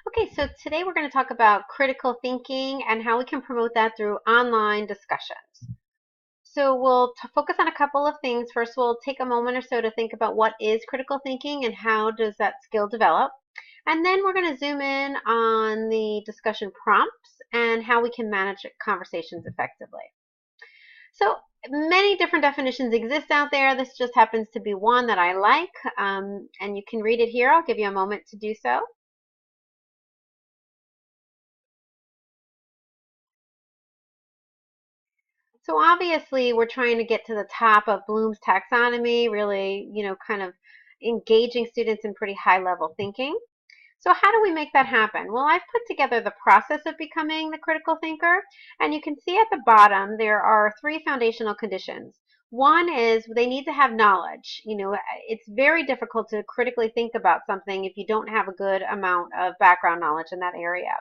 Okay, so today we're going to talk about critical thinking and how we can promote that through online discussions. So we'll focus on a couple of things. First, we'll take a moment or so to think about what is critical thinking and how does that skill develop. And then we're going to zoom in on the discussion prompts and how we can manage conversations effectively. So many different definitions exist out there. This just happens to be one that I like, and you can read it here. I'll give you a moment to do so. So obviously we're trying to get to the top of Bloom's taxonomy, really, kind of engaging students in pretty high level thinking. So how do we make that happen? Well, I've put together the process of becoming the critical thinker, and you can see at the bottom there are three foundational conditions. One is they need to have knowledge. It's very difficult to critically think about something if you don't have a good amount of background knowledge in that area.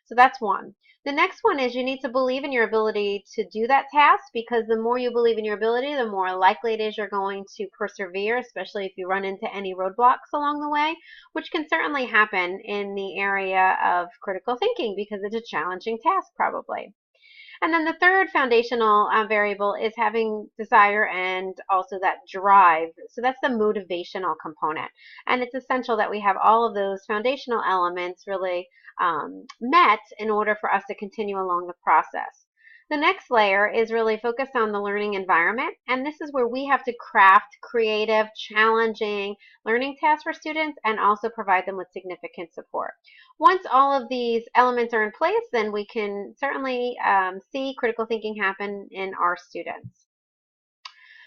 So that's one. The next one is you need to believe in your ability to do that task, because the more you believe in your ability, the more likely it is you're going to persevere, especially if you run into any roadblocks along the way, which can certainly happen in the area of critical thinking because it's a challenging task probably. And then the third foundational variable is having desire and also that drive. So that's the motivational component. And it's essential that we have all of those foundational elements really met in order for us to continue along the process. The next layer is really focused on the learning environment, and this is where we have to craft creative, challenging learning tasks for students and also provide them with significant support. Once all of these elements are in place, then we can certainly see critical thinking happen in our students.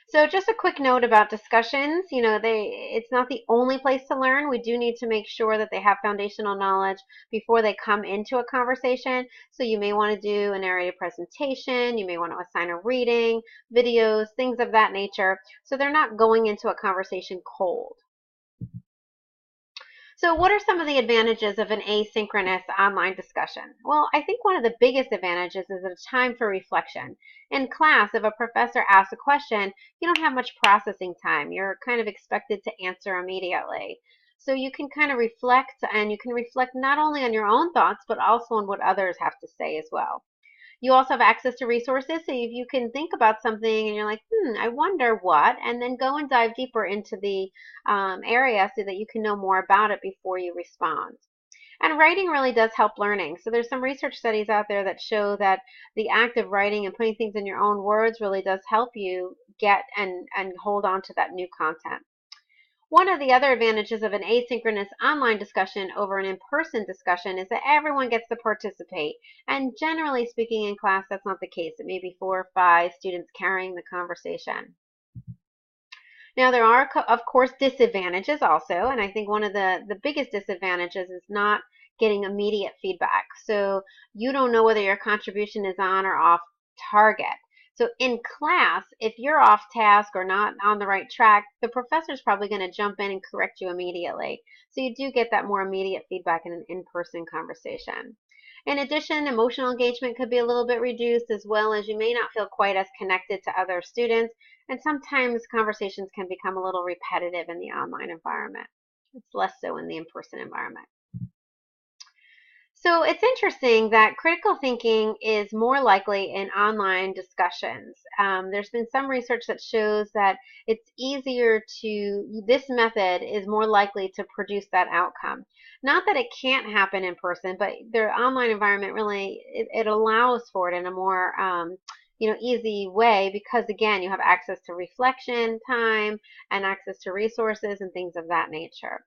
So just a quick note about discussions. It's not the only place to learn. We do need to make sure that they have foundational knowledge before they come into a conversation. So you may want to do a narrated presentation. You may want to assign a reading, videos, things of that nature. So they're not going into a conversation cold. So what are some of the advantages of an asynchronous online discussion? Well, I think one of the biggest advantages is a time for reflection. In class, if a professor asks a question, you don't have much processing time. You're kind of expected to answer immediately. So you can kind of reflect, and you can reflect not only on your own thoughts, but also on what others have to say as well. You also have access to resources, so if you can think about something and you're like, I wonder what, and then go and dive deeper into the area so that you can know more about it before you respond. And writing really does help learning. So there's some research studies out there that show that the act of writing and putting things in your own words really does help you get and hold on to that new content. One of the other advantages of an asynchronous online discussion over an in-person discussion is that everyone gets to participate. And generally speaking in class, that's not the case. It may be 4 or 5 students carrying the conversation. Now, there are, of course, disadvantages also, and I think one of the biggest disadvantages is not getting immediate feedback. So you don't know whether your contribution is on or off target. So in class, if you're off task or not on the right track, the professor's probably going to jump in and correct you immediately. So you do get that more immediate feedback in an in-person conversation. In addition, emotional engagement could be a little bit reduced, as well as you may not feel quite as connected to other students, and sometimes conversations can become a little repetitive in the online environment. It's less so in the in-person environment. So it's interesting that critical thinking is more likely in online discussions. There's been some research that shows that it's easier this method is more likely to produce that outcome. Not that it can't happen in person, but the online environment really, it allows for it in a more easy way, because again, you have access to reflection time and access to resources and things of that nature.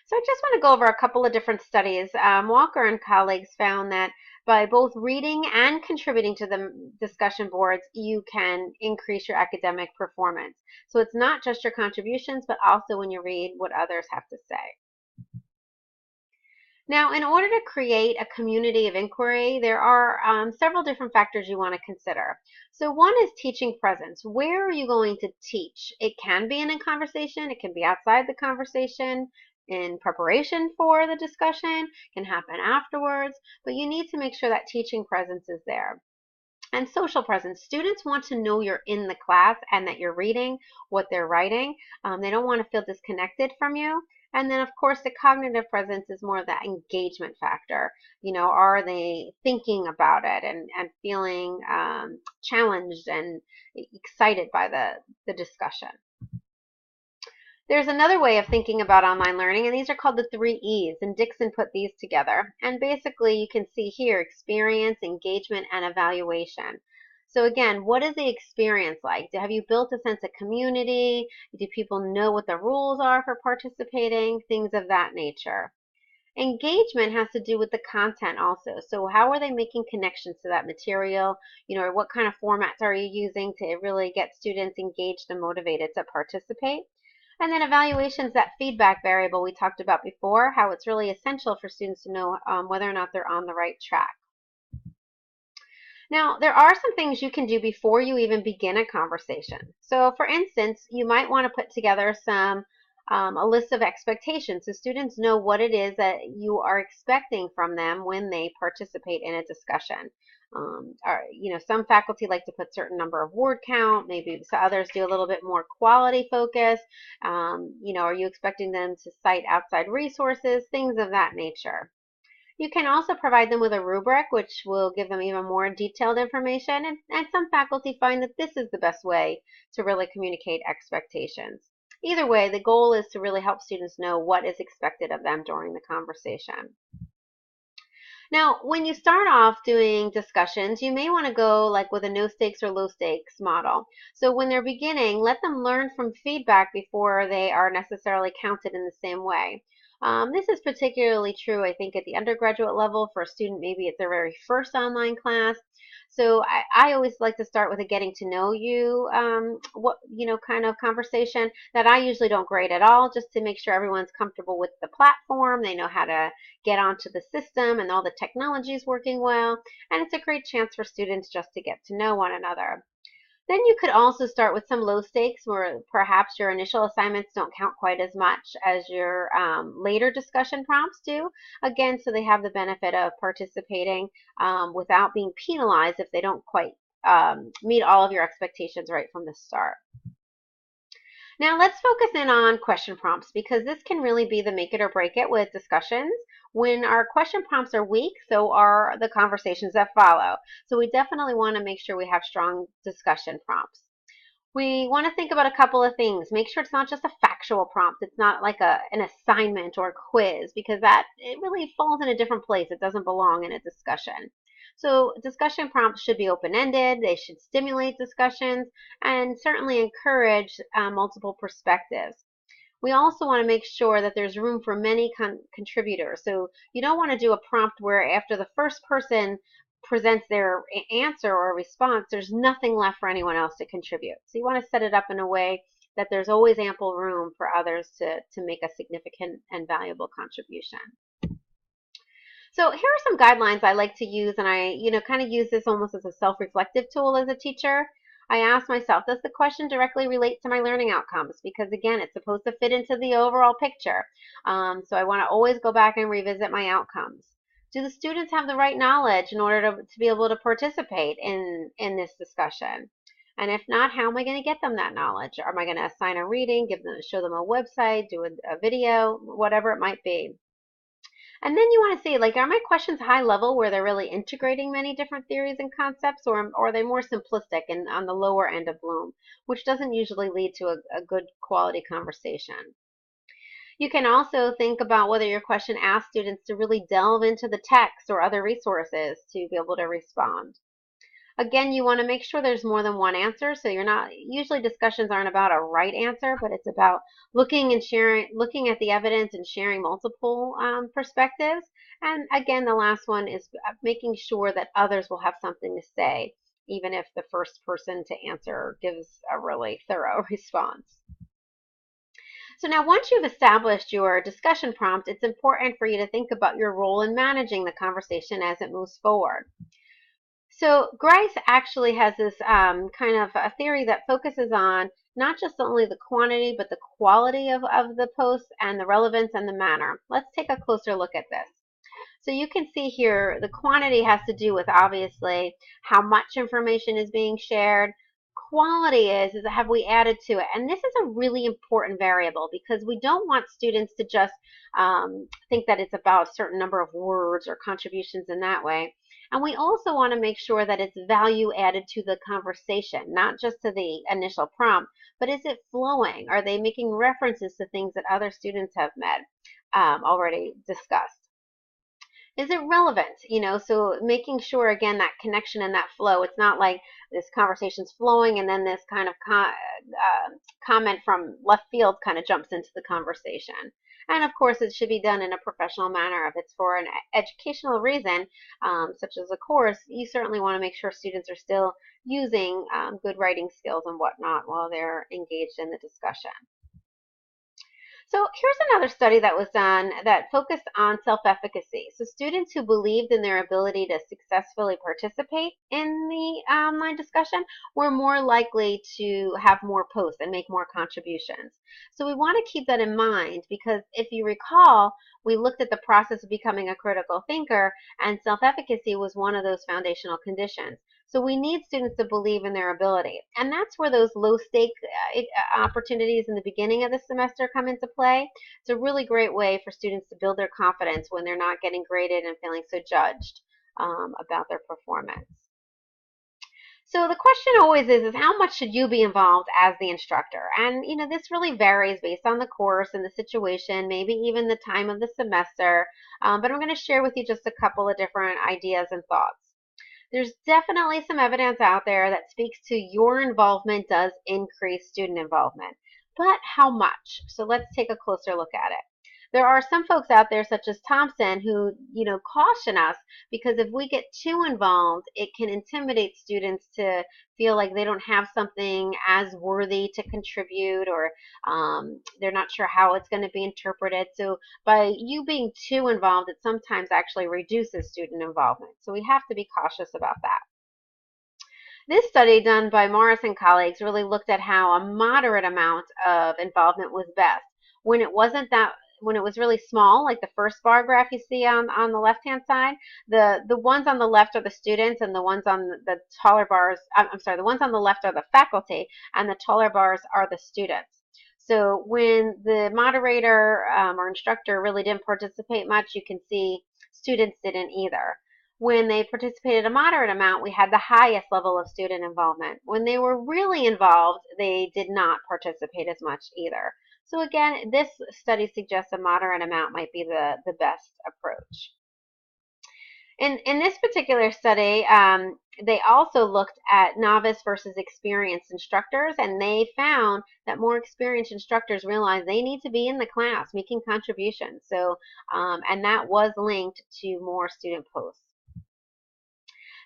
So I just want to go over a couple of different studies. Walker and colleagues found that by both reading and contributing to the discussion boards, you can increase your academic performance. So it's not just your contributions, but also when you read what others have to say. Now, in order to create a community of inquiry, there are several different factors you want to consider. So one is teaching presence. Where are you going to teach? It can be in a conversation. It can be outside the conversation, in preparation for the discussion, can happen afterwards, but you need to make sure that teaching presence is there. And social presence. Students want to know you're in the class and that you're reading what they're writing. They don't want to feel disconnected from you. And then, of course, the cognitive presence is more that engagement factor. Are they thinking about it and feeling challenged and excited by the discussion? There's another way of thinking about online learning, and these are called the 3 E's, and Dixon put these together. And basically, you can see here experience, engagement, and evaluation. So again, what is the experience like? Have you built a sense of community? Do people know what the rules are for participating? Things of that nature. Engagement has to do with the content also. So how are they making connections to that material? Or what kind of formats are you using to really get students engaged and motivated to participate? And then evaluations, that feedback variable we talked about before, how it's really essential for students to know whether or not they're on the right track. Now, there are some things you can do before you even begin a conversation. So for instance, you might want to put together a list of expectations so students know what it is that you are expecting from them when they participate in a discussion. Some faculty like to put certain number of word count, maybe others do a little bit more quality focus. Are you expecting them to cite outside resources, things of that nature. You can also provide them with a rubric, which will give them even more detailed information, and some faculty find that this is the best way to really communicate expectations. Either way, the goal is to really help students know what is expected of them during the conversation. Now, when you start off doing discussions, you may want to go like with a no stakes or low stakes model. So when they're beginning, let them learn from feedback before they are necessarily counted in the same way. This is particularly true, I think, at the undergraduate level for a student. Maybe it's their very first online class. So I always like to start with a getting to know you, kind of conversation that I usually don't grade at all, just to make sure everyone's comfortable with the platform. They know how to get onto the system and all the technology is working well. And it's a great chance for students just to get to know one another. Then you could also start with some low stakes where perhaps your initial assignments don't count quite as much as your later discussion prompts do. Again, so they have the benefit of participating without being penalized if they don't quite meet all of your expectations right from the start. Now let's focus in on question prompts, because this can really be the make it or break it with discussions. When our question prompts are weak, so are the conversations that follow. So we definitely want to make sure we have strong discussion prompts. We want to think about a couple of things. Make sure it's not just a factual prompt. It's not like an assignment or a quiz, because it really falls in a different place. It doesn't belong in a discussion. So discussion prompts should be open-ended. They should stimulate discussions and certainly encourage multiple perspectives. We also want to make sure that there's room for many contributors. So you don't want to do a prompt where after the first person presents their answer or response, there's nothing left for anyone else to contribute. So you want to set it up in a way that there's always ample room for others to make a significant and valuable contribution. So here are some guidelines I like to use, and I kind of use this almost as a self-reflective tool as a teacher. I ask myself, does the question directly relate to my learning outcomes? Because again, it's supposed to fit into the overall picture. So I want to always go back and revisit my outcomes. Do the students have the right knowledge in order to be able to participate in this discussion? And if not, how am I going to get them that knowledge? Am I going to assign a reading, show them a website, do a video, whatever it might be? And then you want to see, like, are my questions high level where they're really integrating many different theories and concepts, or are they more simplistic and on the lower end of Bloom, which doesn't usually lead to a good quality conversation? You can also think about whether your question asks students to really delve into the text or other resources to be able to respond. Again, you want to make sure there's more than one answer, so usually discussions aren't about a right answer, but it's about looking at the evidence and sharing multiple perspectives. And again, the last one is making sure that others will have something to say, even if the first person to answer gives a really thorough response. So now once you've established your discussion prompt, it's important for you to think about your role in managing the conversation as it moves forward. So Grice actually has this kind of a theory that focuses on not just only the quantity, but the quality of the posts and the relevance and the manner. Let's take a closer look at this. So you can see here the quantity has to do with obviously how much information is being shared. quality is have we added to it? And this is a really important variable because we don't want students to just think that it's about a certain number of words or contributions in that way. And we also want to make sure that it's value added to the conversation, not just to the initial prompt, but is it flowing? Are they making references to things that other students have already discussed? Is it relevant? So making sure, again, that connection and that flow. It's not like this conversation's flowing and then this kind of comment from left field kind of jumps into the conversation. And of course, it should be done in a professional manner. If it's for an educational reason, such as a course, you certainly want to make sure students are still using good writing skills and whatnot while they're engaged in the discussion. So here's another study that was done that focused on self-efficacy. So students who believed in their ability to successfully participate in the online discussion were more likely to have more posts and make more contributions. So we want to keep that in mind because if you recall, we looked at the process of becoming a critical thinker, and self-efficacy was one of those foundational conditions. So we need students to believe in their ability. And that's where those low-stake opportunities in the beginning of the semester come into play. It's a really great way for students to build their confidence when they're not getting graded and feeling so judged about their performance. So the question always is how much should you be involved as the instructor? And this really varies based on the course and the situation, maybe even the time of the semester. But I'm going to share with you just a couple of different ideas and thoughts. There's definitely some evidence out there that speaks to your involvement does increase student involvement. But how much? So let's take a closer look at it. There are some folks out there, such as Thompson, who caution us because if we get too involved, it can intimidate students to feel like they don't have something as worthy to contribute, or they're not sure how it's going to be interpreted. So by you being too involved, it sometimes actually reduces student involvement. So we have to be cautious about that. This study done by Morris and colleagues really looked at how a moderate amount of involvement was best. When it was really small, like the first bar graph you see on the left-hand side, the ones on the left are the students, and the ones on the taller bars, the ones on the left are the faculty, and the taller bars are the students. So when the moderator or instructor really didn't participate much, you can see students didn't either. When they participated a moderate amount, we had the highest level of student involvement. When they were really involved, they did not participate as much either. So again, this study suggests a moderate amount might be the best approach. In this particular study, they also looked at novice versus experienced instructors, and they found that more experienced instructors realized they need to be in the class making contributions. So, and that was linked to more student posts.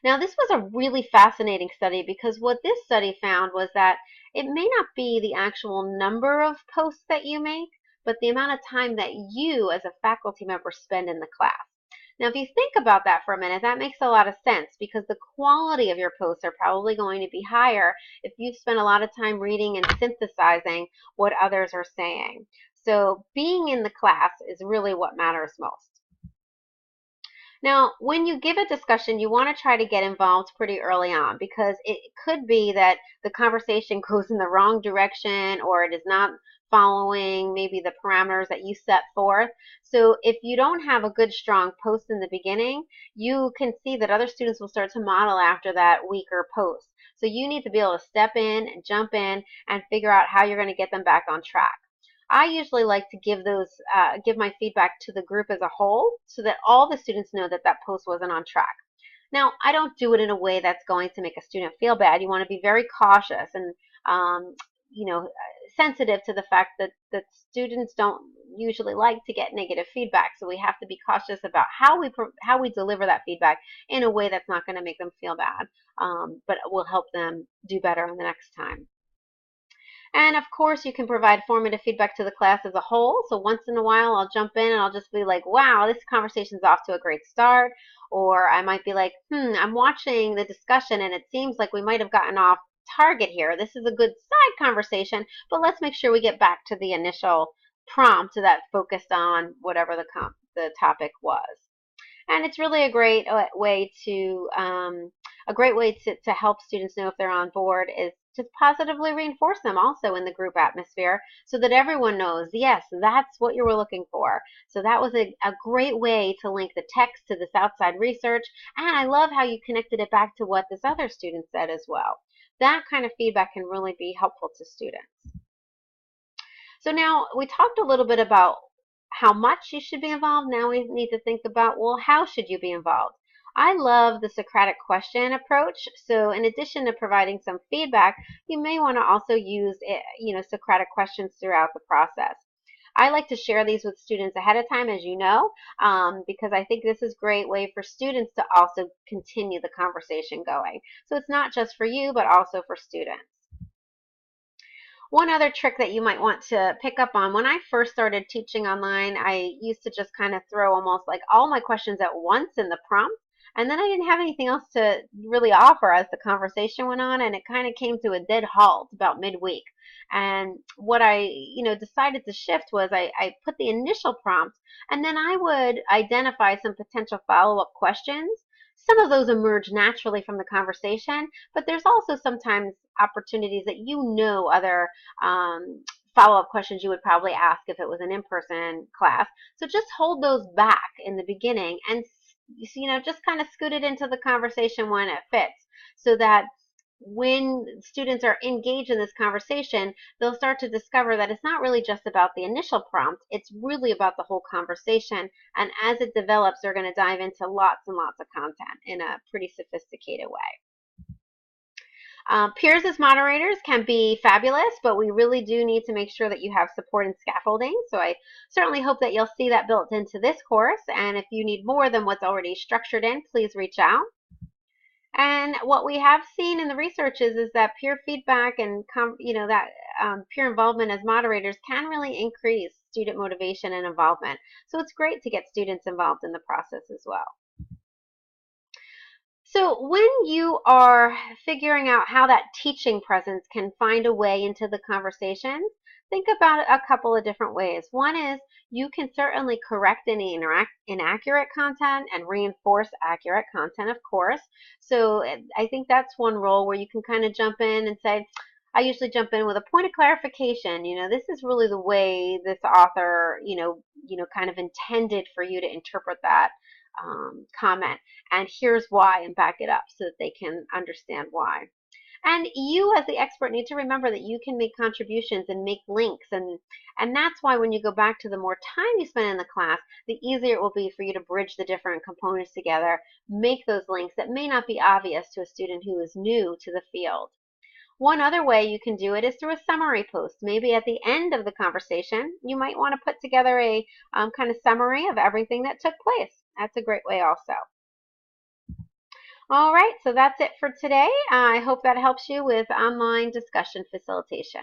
Now, this was a really fascinating study because what this study found was that it may not be the actual number of posts that you make, but the amount of time that you as a faculty member spend in the class. Now, if you think about that for a minute, that makes a lot of sense because the quality of your posts are probably going to be higher if you've spent a lot of time reading and synthesizing what others are saying. So being in the class is really what matters most. Now, when you give a discussion, you want to try to get involved pretty early on because it could be that the conversation goes in the wrong direction or it is not following maybe the parameters that you set forth. So if you don't have a good, strong post in the beginning, you can see that other students will start to model after that weaker post. So you need to be able to step in and jump in and figure out how you're going to get them back on track. I usually like to give my feedback to the group as a whole so that all the students know that that post wasn't on track. Now, I don't do it in a way that's going to make a student feel bad. You want to be very cautious and sensitive to the fact that students don't usually like to get negative feedback. So we have to be cautious about how we deliver that feedback in a way that's not going to make them feel bad, but will help them do better on the next time. And of course, you can provide formative feedback to the class as a whole. So once in a while, I'll jump in and I'll just be like, wow, this conversation's off to a great start. Or I might be like, I'm watching the discussion and it seems like we might have gotten off target here. This is a good side conversation, but let's make sure we get back to the initial prompt that focused on whatever the topic was. And it's really a great way to help students know if they're on board is just positively reinforce them also in the group atmosphere so that everyone knows, yes, that's what you were looking for. So that was a great way to link the text to this outside research. And I love how you connected it back to what this other student said as well. That kind of feedback can really be helpful to students. So now we talked a little bit about how much you should be involved. Now we need to think about, well, how should you be involved? I love the Socratic question approach. So in addition to providing some feedback, you may want to also use Socratic questions throughout the process. I like to share these with students ahead of time, as you know, because I think this is a great way for students to also continue the conversation going. So it's not just for you, but also for students. One other trick that you might want to pick up on, when I first started teaching online, I used to just kind of throw almost like all my questions at once in the prompt, and then I didn't have anything else to really offer as the conversation went on, and it kind of came to a dead halt about midweek. And what I decided to shift was I put the initial prompt, and then I would identify some potential follow-up questions. Some of those emerge naturally from the conversation, but there's also sometimes opportunities that other follow-up questions you would probably ask if it was an in-person class. So just hold those back in the beginning and just kind of scoot it into the conversation when it fits, so that when students are engaged in this conversation, they'll start to discover that it's not really just about the initial prompt, it's really about the whole conversation. And as it develops, they're going to dive into lots and lots of content in a pretty sophisticated way. Peers as moderators can be fabulous, but we really do need to make sure that you have support and scaffolding. So I certainly hope that you'll see that built into this course. And if you need more than what's already structured in, please reach out. And what we have seen in the research is that peer feedback and peer involvement as moderators can really increase student motivation and involvement. So it's great to get students involved in the process as well. So when you are figuring out how that teaching presence can find a way into the conversation, think about a couple of different ways. One is you can certainly correct any inaccurate content and reinforce accurate content, of course. So I think that's one role where you can kind of jump in and say, I usually jump in with a point of clarification. This is really the way this author, kind of intended for you to interpret that comment, and here's why, and back it up so that they can understand why. And you as the expert need to remember that you can make contributions and make links, and that's why when you go back to the more time you spend in the class, the easier it will be for you to bridge the different components together, make those links that may not be obvious to a student who is new to the field. One other way you can do it is through a summary post. Maybe at the end of the conversation, you might want to put together a kind of summary of everything that took place. That's a great way also. All right, so that's it for today. I hope that helps you with online discussion facilitation.